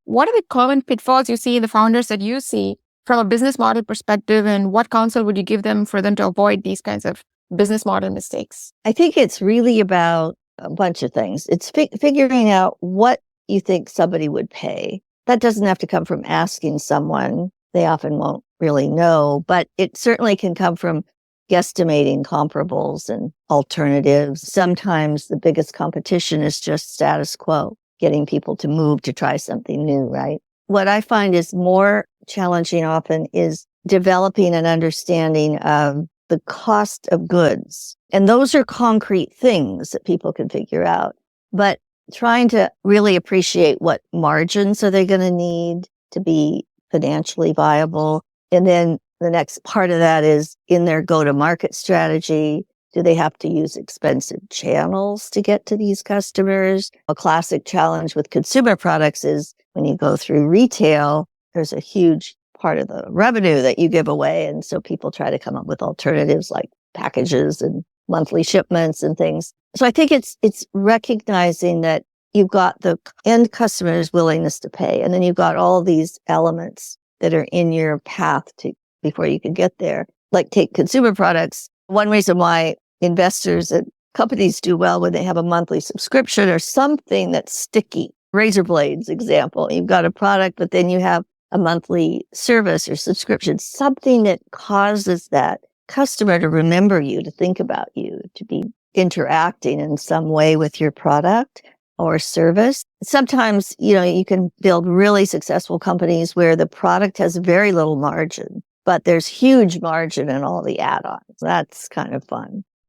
What are the common pitfalls you see, the founders that you see from a business model perspective, and what counsel would you give them for them to avoid these kinds of business model mistakes? I think it's really about a bunch of things. It's figuring out what you think somebody would pay. That doesn't have to come from asking someone. They often won't really know, but it certainly can come from guesstimating comparables and alternatives. Sometimes the biggest competition is just status quo, getting people to move to try something new, right? What I find is more challenging often is developing an understanding of the cost of goods. And those are concrete things that people can figure out. But trying to really appreciate what margins are they going to need to be financially viable. And then the next part of that is in their go-to-market strategy. Do they have to use expensive channels to get to these customers? A classic challenge with consumer products is when you go through retail, there's a huge part of the revenue that you give away. And so people try to come up with alternatives like packages and monthly shipments and things. So I think it's recognizing that you've got the end customer's willingness to pay, and then you've got all these elements that are in your path to before you can get there. Like take consumer products. One reason why investors and companies do well when they have a monthly subscription or something that's sticky. Razor blades example. You've got a product, but then you have a monthly service or subscription, something that causes that customer to remember you, to think about you, to be interacting in some way with your product or service. Sometimes, you can build really successful companies where the product has very little margin, but there's huge margin in all the add-ons. That's kind of fun.